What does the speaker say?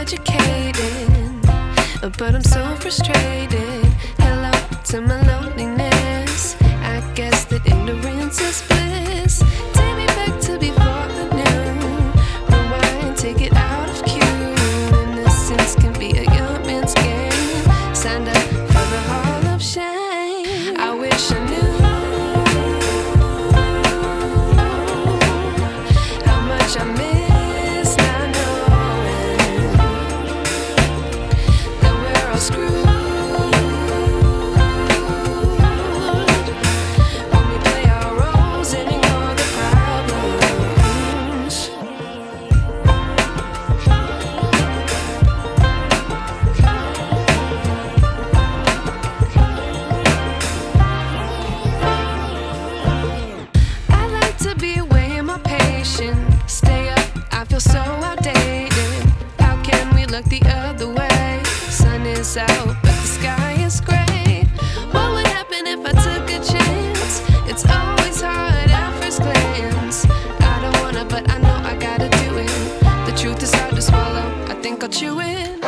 educated, but I'm so frustrated. Hello to my loneliness. I guess that ignorance is bliss. Take me back to before I knew. Rewind, take it out of cue. Innocence can be a young man's game. Signed up for the hall of shame. I wish I knew how much I miss not knowing that we're all screwed. Stay up, I feel so outdated. How can we look the other way? Sun is out, but the sky is gray. What would happen if I took a chance? It's always hard at first glance. I don't wanna, but I know I gotta do it. The truth is hard to swallow, I think I'll chew it.